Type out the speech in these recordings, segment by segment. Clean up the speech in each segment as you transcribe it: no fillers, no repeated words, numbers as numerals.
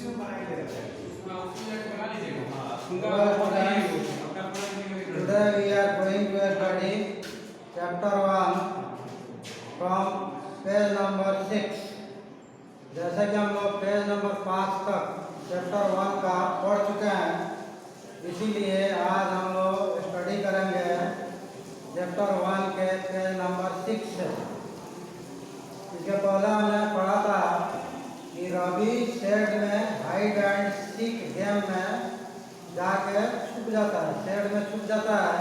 Today we are going to study chapter 1 from page number 6. जैसा कि हम लोग पेज नंबर 5 तक चैप्टर 1 का पढ़ चुके हैं, इसीलिए आज हम लोग स्टडी करेंगे चैप्टर 1 के पेज नंबर 6 से। इसके पहले हमने पढ़ा था कि रवि शेड में हाइड एंड सीक गेम में जाके छुप जाता है, शेड में छुप जाता है।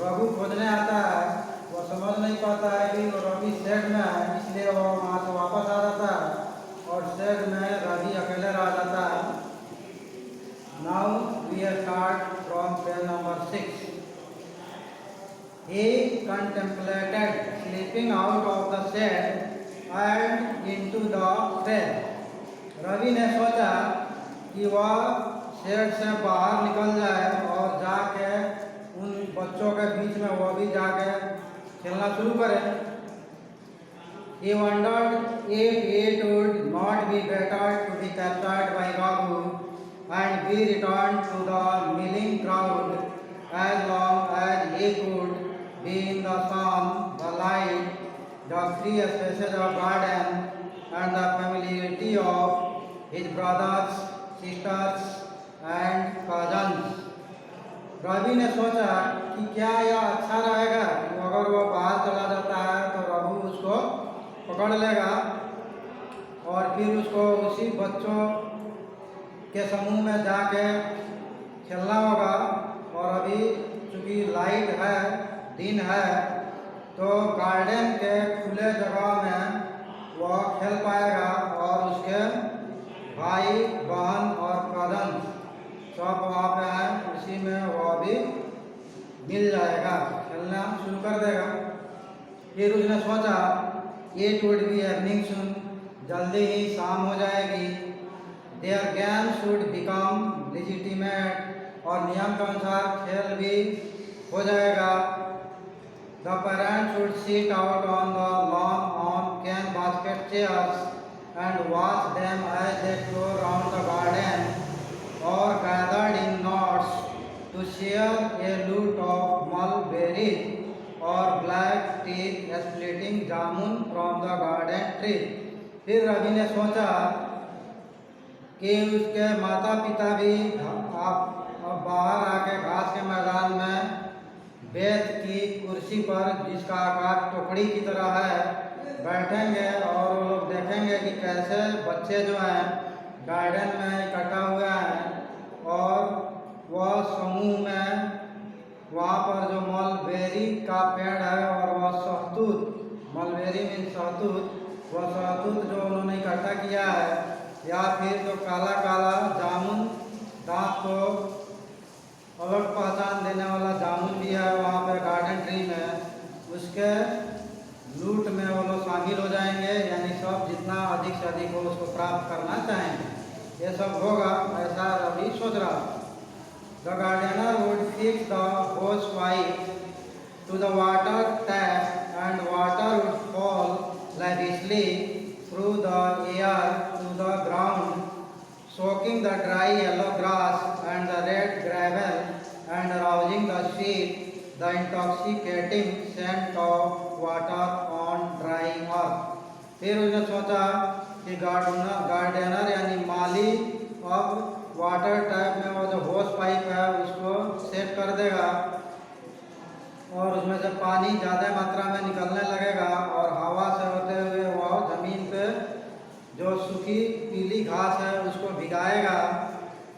रघु खोजने आता है, वो समझ नहीं पाता है कि वो रवि शेड में है, इसलिए वो वहाँ से वापस आ जाता है और शेड में रवि अकेले रह जाता है। Now we start from page number 6. He contemplated slipping out of the shed and into the field. Ravi ने सोचा कि वह शेड से बाहर निकल जाए और जाके उन बच्चों के बीच में वो भी जाके खेलना शुरू करे। He wondered if it would not be better to be captured by Raghu and be returned to the milling crowd as long as he could be in the sun, the light, the free spaces of garden and the familiarity of his brothers, sisters and cousins. Ravi ने सोचा कि क्या यह अच्छा रहेगा कि अगर वो बाहर चला जाता है तो रघु उसको पकड़ लेगा और फिर उसको उसी बच्चों के समूह में जाके खेलना होगा। और अभी चूँकि लाइट है, दिन है, तो गार्डन के खुले जगह में वह खेल पाएगा और उसके भाई बहन और कजन सब वहाँ पे हैं, उसी में वह भी मिल जाएगा, खेलना शुरू कर देगा। फिर उसने सोचा it would be evening soon, जल्दी ही शाम हो जाएगी। Their game should become legitimate, और नियम के अनुसार खेल भी हो जाएगा। The parents should sit out on the lawn on cane basket chairs and watch them as they flow round the garden or gathered in knots to share a loot of mulberries or black tea splitting jamun from the garden tree. फिर रवि ने सोचा कि उसके माता पिता भी अब बाहर आके घास के मैदान में बेत की कुर्सी पर, जिसका आकार टोकरी की तरह है, बैठेंगे और वो लोग देखेंगे कि कैसे बच्चे जो हैं गार्डन में इकट्ठा हुए हैं और वह समूह में वहाँ पर जो मलबेरी का पेड़ है और वह शहतूत, मलबेरी मीन शहतूत, वह शहतूत जो उन्होंने इकट्ठा किया है, या फिर जो काला काला जामुन, दांत को अलग पहचान देने वाला जामुन भी है वहाँ पे गार्डन ट्री में, उसके लूट में वो लोग शामिल हो जाएंगे। यानी सब जितना अधिक से अधिक हो उसको प्राप्त करना चाहेंगे। ये सब होगा, ऐसा रवि सोच रहा। The gardener would fix the hose pipe to the water tap and water would fall lavishly through the air to the ground, soaking the dry yellow grass and the red gravel and arousing the sweet, the intoxicating scent of water on dry earth. फिर उसने सोचा कि gardener यानी माली अब water tap में वो जो होस पाइप है उसको सेट कर देगा और उसमें से पानी ज़्यादा मात्रा में निकलने लगेगा और हवा से होते हुए वह ज़मीन पे जो सूखी पीली घास है उसको भिगाएगा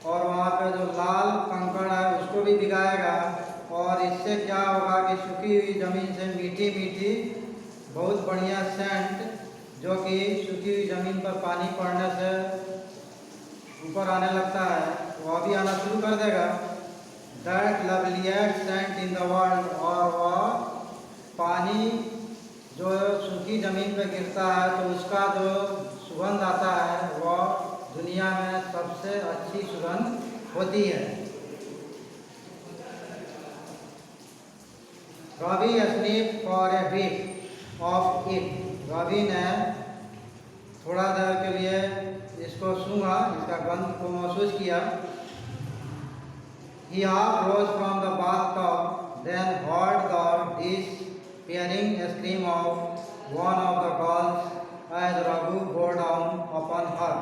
और वहाँ पे जो लाल कंकड़ है उसको भी भिगाएगा। और इससे क्या होगा कि सूखी हुई ज़मीन से मीठी मीठी बहुत बढ़िया सेंट, जो कि सूखी हुई ज़मीन पर पानी पड़ने से ऊपर आने लगता है, वह भी आना शुरू कर देगा। That loveliest scent in the world, और वह पानी जो सूखी ज़मीन पर गिरता है तो उसका जो सुगंध आता है वह दुनिया में सबसे अच्छी सुगंध होती है। Ravi sniff for a bit of it, Ravi ने थोड़ा देर के लिए इस इसको सूंघा, इसका गंध को महसूस किया। He half rose from the bathtub, then heard the despairing scream of one of the girls as Raghu bore down upon her.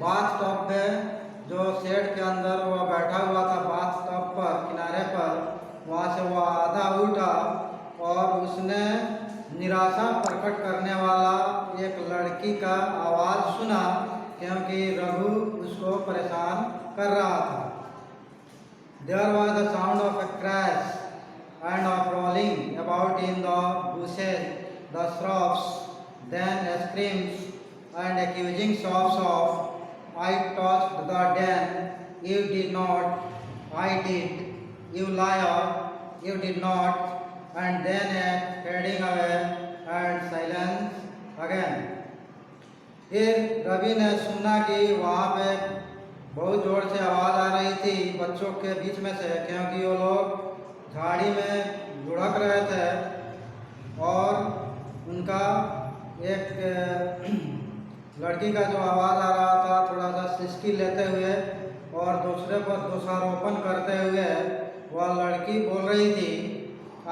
Bathtub में जो शेड के अंदर वह बैठा हुआ था, बाथटब पर किनारे पर, वहाँ से वह आधा उठा और उसने निराशा प्रकट करने वाला एक लड़की का आवाज़ सुना, क्योंकि रघु उसको परेशान कर रहा था। There was the sound of a crash and of rolling about in the bushes, the shrubs, then screams and accusing sobs of, "I touched the den, you did not, I did, you liar, you did not," and then a fading away and silence again. फिर रवि ने सुना कि वहाँ पे बहुत ज़ोर से आवाज़ आ रही थी बच्चों के बीच में से, क्योंकि वो लोग झाड़ी में लुढ़क रहे थे और उनका एक लड़की का जो आवाज़ आ रहा था थोड़ा सा सिसकी लेते हुए और दूसरे पर दोषारोपण करते हुए, वह लड़की बोल रही थी,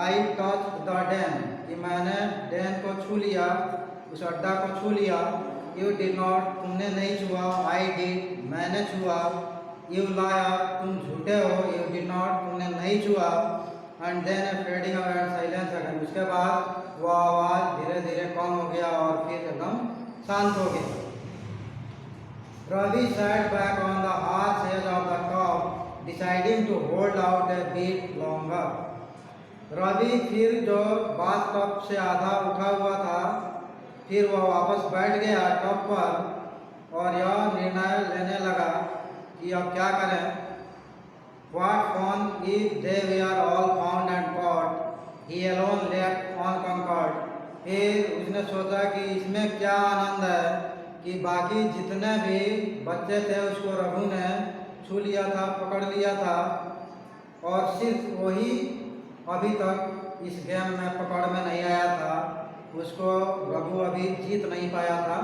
"आई टच द डैम", कि मैंने डैम को छू लिया, उस अड्डा को छू लिया। "यू डिड नॉट", तुमने नहीं छुआ। "आई डिड", मैंने छुआ। "यू लायर", तुम झूठे हो। "यू डिड नॉट", तुमने नहीं छुआ। And then fading away and silence again, उसके बाद वह आवाज़ धीरे धीरे कम हो गया और फिर एकदम शांत हो गया। Ravi sat back on the harsh edge of the tub, deciding to hold out a bit longer. Ravi फिर जो बाथटब से आधा उठा हुआ था, फिर वह वापस बैठ गया टब पर और यह निर्णय लेने लगा कि अब क्या करें। What fun if they were all found and caught, he alone left unconquered. फिर उसने सोचा कि इसमें क्या आनंद है कि बाकी जितने भी बच्चे थे उसको रघु ने छू लिया था, पकड़ लिया था, और सिर्फ वही अभी तक इस गेम में पकड़ में नहीं आया था, उसको रघु अभी जीत नहीं पाया था।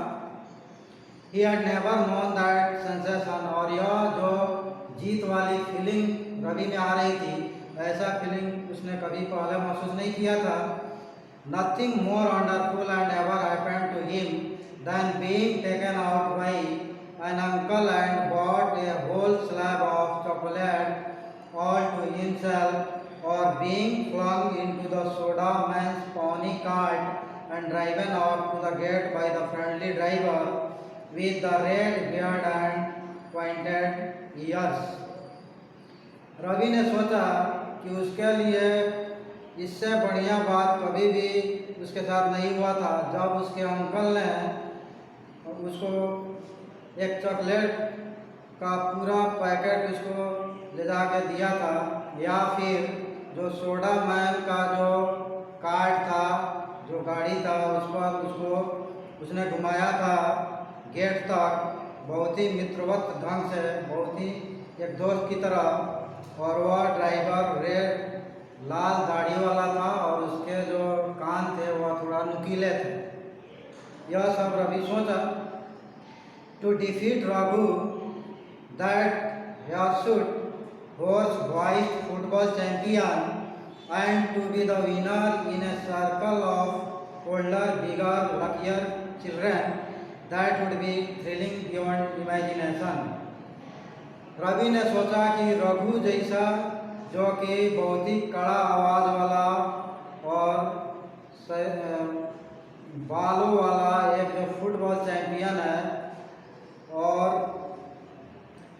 He had never known that sensation, और यह जो जीत वाली फीलिंग रवि में आ रही थी, ऐसा फीलिंग उसने कभी पहले महसूस नहीं किया था। Nothing more wonderful and ever happened to him than being taken out by an uncle and bought a whole slab of chocolate all to himself, or being flung into the soda man's pony cart and driven off to the gate by the friendly driver with the red beard and pointed ears. Ravi ने सोचा कि उसके लिए इससे बढ़िया बात कभी भी उसके साथ नहीं हुआ था जब उसके अंकल ने उसको एक चॉकलेट का पूरा पैकेट उसको ले जाके दिया था, या फिर जो सोडा मैन का जो कार्ड था, जो गाड़ी था, उस पर उसको उसने घुमाया था गेट तक, बहुत ही मित्रवत ढंग से, बहुत ही एक दोस्त की तरह। और वह ड्राइवर रेड लाल दाढ़ी वाला था और उसके जो कान थे वह थोड़ा नुकीले थे। यह सब रवि सोचा। To defeat Raghu that hirsute horse boys football champion and to be the winner in a circle of older, bigger, luckier children, that would be thrilling beyond imagination. Ravi ने सोचा कि रघु जैसा, जो कि बहुत ही कड़ा आवाज़ वाला और बालों वाला एक जो फुटबॉल चैंपियन है, और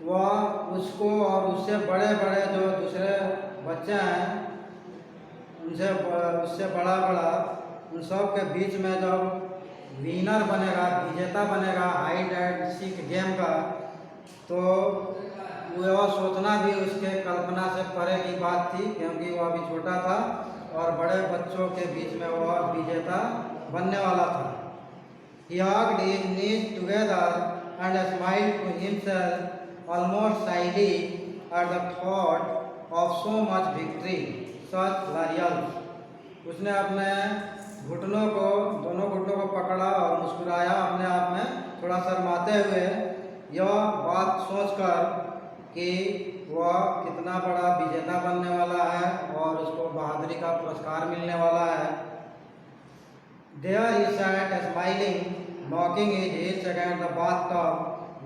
वह उसको और उससे बड़े बड़े जो दूसरे बच्चे हैं उनसे उससे बड़ा बड़ा, उन सब के बीच में जब विनर बनेगा, विजेता बनेगा हाइड एंड सीक गेम का, तो वह सोचना भी उसके कल्पना से परे की बात थी, क्योंकि वह अभी छोटा था और बड़े बच्चों के बीच में वह विजेता बनने वाला था। He hugged his knees together and smiled to himself, almost shyly at the thought of so much victory, such laurels. उसने अपने घुटनों को, दोनों घुटनों को पकड़ा और मुस्कुराया अपने आप में थोड़ा शर्माते हुए। यह बात सोचकर कि वह कितना बड़ा विजेता बनने वाला है और उसको बहादुरी का पुरस्कार मिलने वाला है। There he sat smiling, knocking his heels against the bathtub,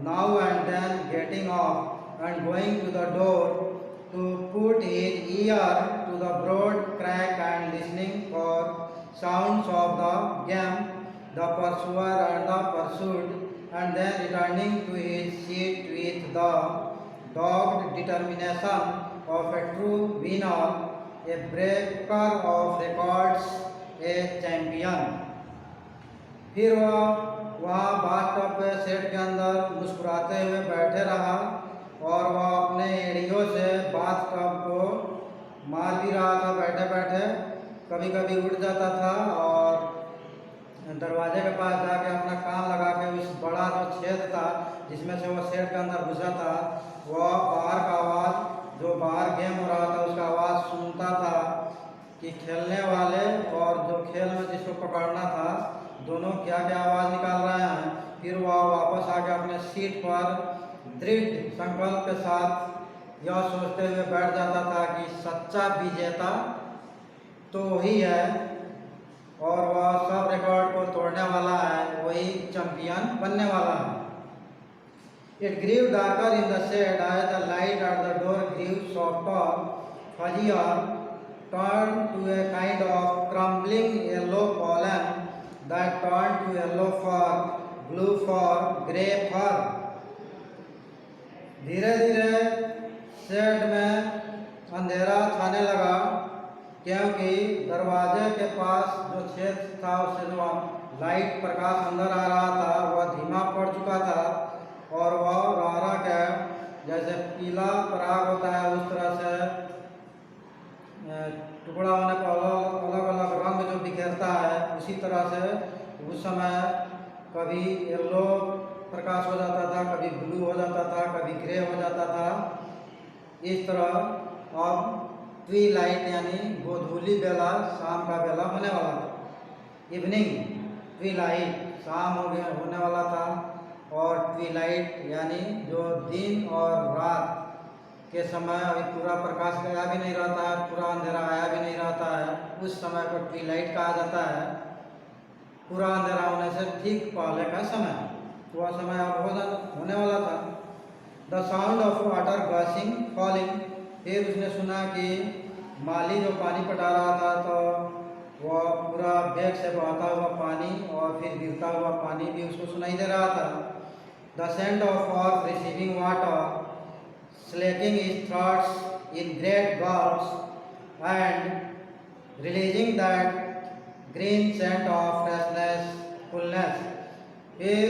now and then getting up and going to the door to put his ear to the broad crack and listening for sounds of the game, the pursuer and the pursued, and then returning to his seat with the dogged determination of a true winner, a breaker of records, a champion. फिर वह वहाँ bathtub पे set के अंदर मुस्कुराते हुए बैठे रहा और वह अपने एड़ियों से बाथटब को मार भी रहा था बैठे बैठे। कभी कभी उठ जाता था और दरवाजे के पास जाके अपना कान लगा के उस बड़ा जो छेद था जिसमें से वो सेट के अंदर घुसा था, वह बाहर का आवाज़, जो बाहर गेम हो रहा था उसका आवाज़ सुनता था कि खेलने वाले और जो खेल में जिसको पकड़ना था दोनों क्या क्या आवाज़ निकाल रहे हैं। फिर वह वापस आके अपने सीट पर दृढ़ संकल्प के साथ यह सोचते हुए बैठ जाता था कि सच्चा विजेता तो वही है और वह सब रिकॉर्ड को तोड़ने वाला है, वही चैंपियन बनने वाला है। It grew darker in the shed as the light at the door grew softer, fuzzier, turned to a kind of crumbling yellow pollen that turned to yellow fur, blue fur, grey fur. धीरे धीरे shade में अंधेरा छाने लगा क्योंकि दरवाजे के पास जो छेद था उससे जो लाइट प्रकाश अंदर आ रहा था वह धीमा पड़ चुका था और वह रारा के जैसे पीला पराग होता है उस तरह से टुकड़ा होने पर अलग अलग रंग जो बिखेरता है उसी तरह से उस समय कभी येलो प्रकाश हो जाता था, कभी ब्लू हो जाता था, कभी ग्रे हो जाता था। इस तरह अब ट्वीलाइट यानी गोधूली बेला, शाम का बेला होने वाला था। इवनिंग ट्वीलाइट शाम होने वाला था और ट्वीलाइट यानी जो दिन और रात के समय अभी पूरा प्रकाश गया भी नहीं रहता है, पूरा अंधेरा आया भी नहीं रहता है, उस समय को ट्वीलाइट कहा जाता है। पूरा अंधेरा होने से ठीक पहले का समय, वह समय अब होने वाला था। The sound of water gushing falling, फिर उसने सुना कि माली जो पानी पटा रहा था तो वह पूरा बेग से बहता हुआ पानी और फिर गिरता हुआ पानी भी उसको सुनाई दे रहा था। The scent of of receiving water slaking his thoughts in great gulps and releasing that green scent of freshness, coolness. फिर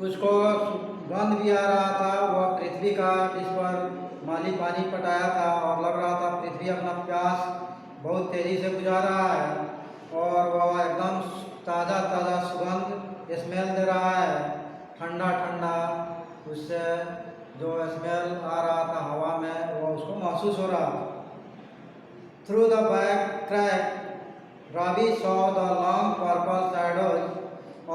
उसको गंध भी आ रहा था वह पृथ्वी का जिस पर माली पानी पटाया था और लग रहा था पृथ्वी अपना प्यास बहुत तेज़ी से गुजार रहा है और वह एकदम ताज़ा ताज़ा सुगंध स्मेल दे रहा है, ठंडा ठंडा उससे जो स्मेल आ रहा था हवा में वो उसको महसूस हो रहा था। Through the back crack Ravi saw the long purple shadows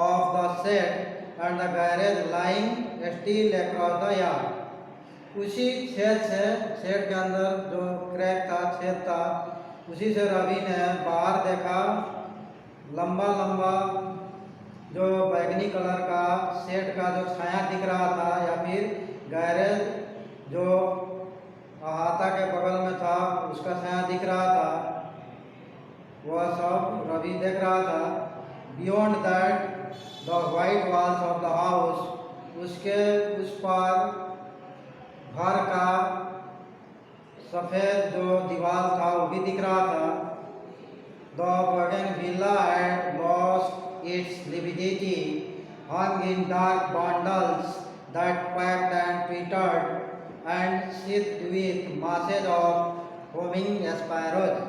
of the shed and the garage lying still across the yard. उसी छेद से, शेड के अंदर जो क्रैक था, छेद था, उसी से रवि ने बाहर देखा लंबा लंबा जो बैगनी कलर का शेड का जो छाया दिख रहा था या फिर गैरेज जो अहाता के बगल में था उसका छाया दिख रहा था, वह सब रवि देख रहा था। Beyond that the white walls of the house, उसके उस पार घर का सफ़ेद जो दीवार था वो भी दिख रहा था। The bougainvillea had lost its lividity, hung in dark bundles that quacked and twittered and seethed with masses of homing sparrows.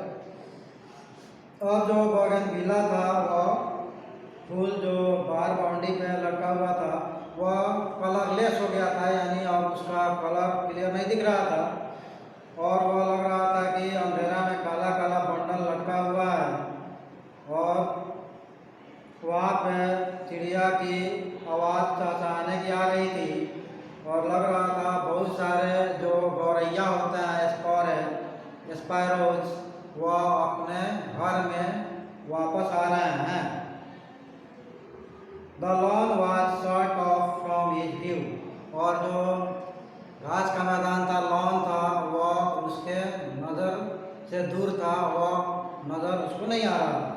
और जो बोगनविला था वह फूल जो बाहर बाउंड्री पे लटका हुआ था वह कलरलेस हो गया था, यानी अब उसका कलर क्लियर नहीं दिख रहा था और वह लग रहा था कि अंधेरा में काला काला बंडल लटका हुआ है और वहाँ पे चिड़िया की आवाज़ चहचहाने की आ रही थी। और लग रहा था बहुत सारे जो गौरैया होते हैं स्पैरोज वह अपने घर में वापस आ रहे हैं। The lawn was short of from his view, और जो घास का मैदान था, लॉन था, वह उसके नज़र से दूर था, वह नज़र उसको नहीं आ रहा था।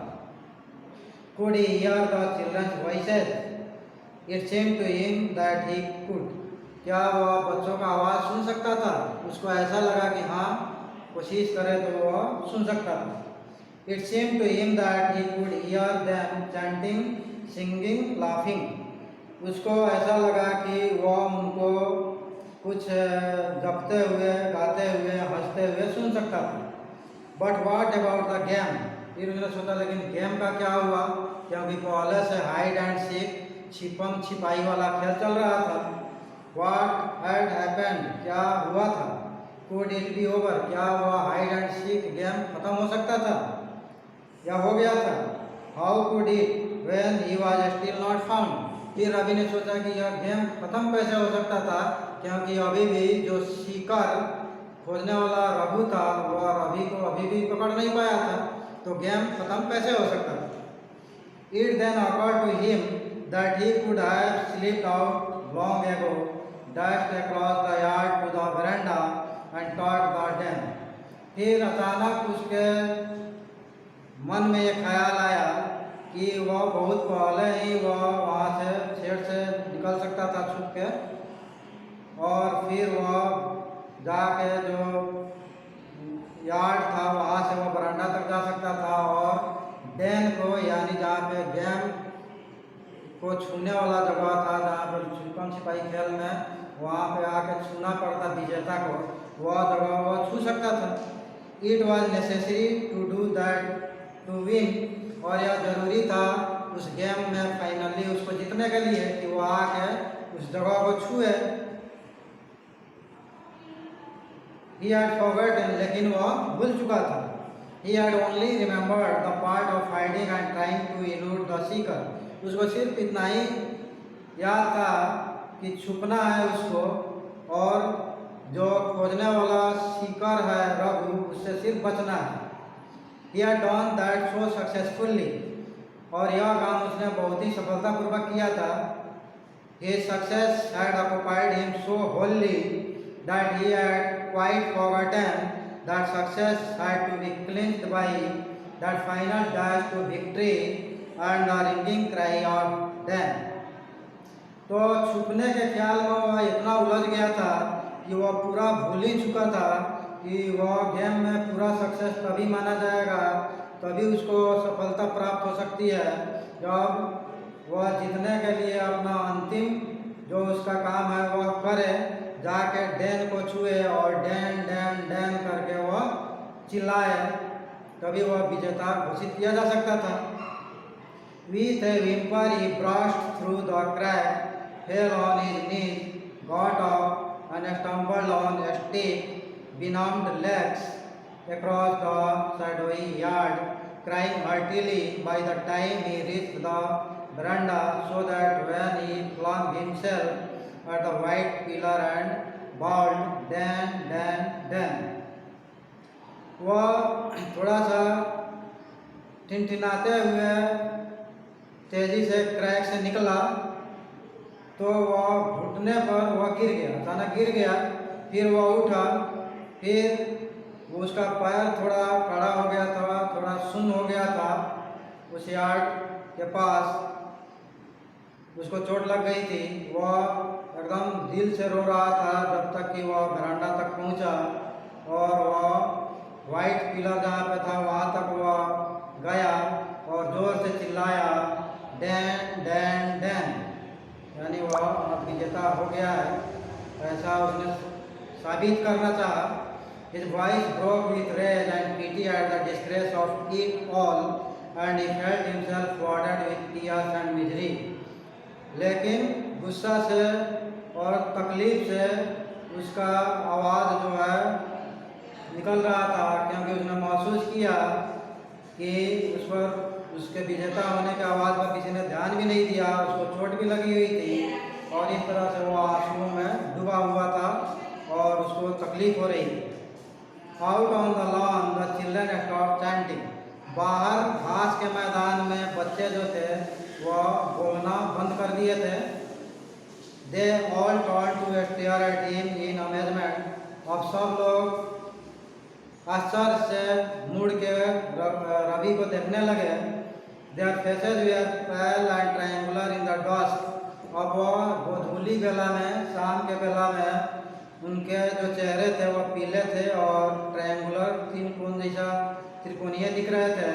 Could he hear the children's voices? It seemed to him that he could. क्या वह बच्चों का आवाज़ सुन सकता था? उसको ऐसा लगा कि हाँ, कोशिश करे तो वह सुन सकता था। It seemed to him that he could hear them chanting, singing, laughing. उसको ऐसा लगा कि वह उनको कुछ जपते हुए, गाते हुए, हंसते हुए सुन सकता था। But what about the game? फिर उसने सोचा लेकिन गेम का क्या हुआ, क्योंकि पहले से हाइड एंड सीक, छिपम छिपाई वाला खेल चल रहा था। What had happened? क्या हुआ था? Could it be over? क्या वह हाइड एंड सीक गेम खत्म हो सकता था या हो गया था? How could it when he was still not found? फिर रवि ने सोचा कि यह गेम खत्म कैसे हो सकता था, क्योंकि अभी भी जो शिकार खोजने वाला रघु था वह रवि को अभी भी पकड़ नहीं पाया था, तो गेम खत्म कैसे हो सकता था? It then occurred to him that he could have slipped out long ago, dashed across the yard to the veranda and caught the den. फिर अचानक उसके मन में एक ख्याल आया कि वह बहुत पहले ही वह वहाँ से शेड से निकल सकता था छुप के, और फिर वह जाके जो यार्ड था वहाँ से वो बरांडा तक जा सकता था, और डेन को यानी जहाँ पे गेम को छूने वाला जगह था, जहाँ पर छुपन छिपाई खेल में वहाँ पे आके छूना पड़ता विजेता को, वह जगह वह छू सकता था। It was necessary to do that to win, और यह जरूरी था उस गेम में फाइनली उसको जीतने के लिए कि वह आके उस जगह को छुए। He had forgotten, लेकिन वह भूल चुका था। He had only remembered the part of hiding and trying to elude the seeker. उसको सिर्फ इतना ही याद था कि छुपना है उसको, और जो खोजने वाला सीकर है रघु, उससे सिर्फ बचना है। He had done that so successfully, और यह काम उसने बहुत ही सफलतापूर्वक किया था। His success had occupied him so wholly that he had quite forgotten that success had to be clinched by that final dash to victory and the ringing cry of Dan. तो छुपने के ख्याल में वह इतना उलझ गया था कि वह पूरा भूल ही चुका था कि वह गेम में पूरा सक्सेस तभी माना जाएगा, तभी उसको सफलता प्राप्त हो सकती है जब वह जीतने के लिए अपना अंतिम जो उसका काम है वह करे, जाके डैन को छुए और डैन डैन डैन करके वह चिल्लाए, तभी वह विजेता घोषित किया जा सकता था। With a whimper he brushed through the crack, fell on his knees, got up and stumbled on stiff, benumbed legs across the shadowy yard, crying heartily by the time he reached the veranda, so that when he flung himself at the white pillar and bawled, Dan, Dan, Dan, वह थोड़ा सा टिनटिनाते हुए तेजी से crack से निकला, तो वह घुटने पर वह गिर गया, अचानक गिर गया। फिर वह उठा, फिर उसका पैर थोड़ा कड़ा हो गया था, थोड़ा सुन्न हो गया था। उस यार्ड के पास उसको चोट लग गई थी। वह एकदम दिल से रो रहा था जब तक कि वह बरामदा तक पहुंचा, और वह वाइट पिलर जहाँ पे था वहाँ तक वह गया और जोर से चिल्लाया, डैन डैन डैन, यानी वह अब विजेता हो गया है, ऐसा उसने साबित करना चाहा। His voice broke with rage and pity at the disgrace of it all, and he felt himself flooded with tears and misery. लेकिन गुस्सा से और तकलीफ से उसका आवाज़ जो है निकल रहा था, क्योंकि उसने महसूस किया कि उस पर उसके विजेता होने के आवाज़ पर किसी ने ध्यान भी नहीं दिया, उसको चोट भी लगी हुई थी, और इस तरह से वो आंसुओं में डूबा तकलीफ हो रही थी। Out on the lawn the children stop chanting. बाहर घास के मैदान में बच्चे जो थे वह बोलना बंद कर दिए थे। They all turn to stare at him in amazement. अब सब लोग आश्चर्य से मुड़ के रवि को देखने लगे। Their faces were pale and triangular in the dust. अब वो धूली बेला में, शाम के बेला में उनके जो चेहरे थे वह पीले थे और ट्रायंगुलर त्रिकोण जैसा त्रिकोणीय दिख रहे थे।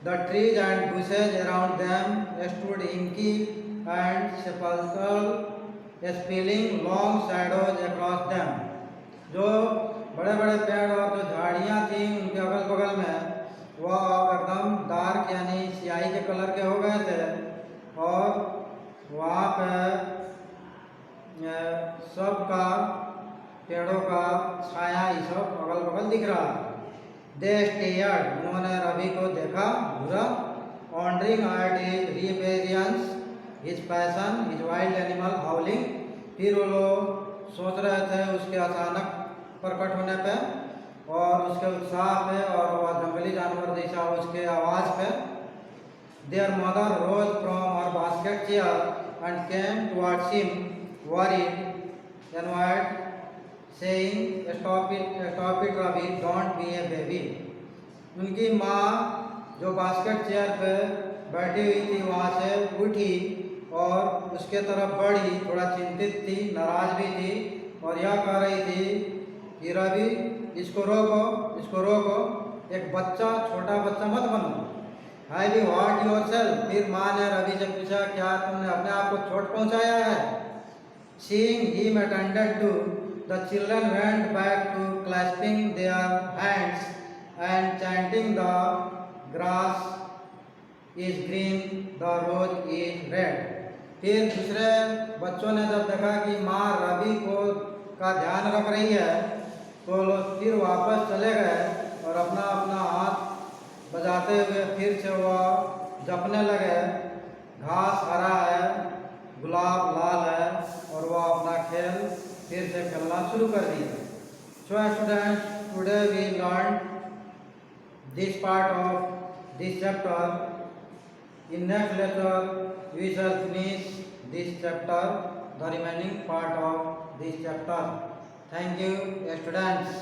The trees and bushes around them stood inky and sepulchral spilling long shadows across them. जो बड़े बड़े पेड़ और जो झाड़ियाँ थी उनके अगल बगल में वह एकदम डार्क यानी स्याही के कलर के हो गए थे और वहाँ पे सबका पेड़ों का छाया ये सब अगल बगल दिख रहा था। दे स्टेयर्ड, उन्होंने रवि को देखा घूरा। Wondering at his appearance his passion his wild animal howling. फिर वो लोग सोच रहे थे उसके अचानक प्रकट होने पे और उसके उत्साह पे और वह जंगली जानवर जैसा उसके आवाज़ पे। Their mother rose from her basket chair and came towards him worried, annoyed, saying, "Stop it, Ravi, don't be a baby." उनकी माँ जो बास्केट चेयर पे बैठी हुई थी वहाँ से उठी और उसके तरफ बढ़ी, थोड़ा चिंतित थी, नाराज भी थी और यह कह रही थी कि रवि इसको रोको, इसको रोको, एक बच्चा, छोटा बच्चा मत बनो। Have you hurt yourself? फिर माँ ने रवि से पूछा क्या तुमने अपने आप को चोट पहुँचाया है? Seeing him attended to, the children went back to clasping their hands and chanting, "The grass is green, the rose is red." फिर दूसरे बच्चों ने जब देखा कि माँ रवि को का ध्यान रख रही है तो लोग फिर वापस चले गए और अपना अपना हाथ बजाते हुए फिर से वह जपने लगे। घास हरा है, गुलाब लाल है और वह अपना खेल फिर से खेलना शुरू कर दिया। So students, today we learned this part of this chapter. In next lecture, we shall finish this chapter, the remaining part of this chapter. Thank you, students.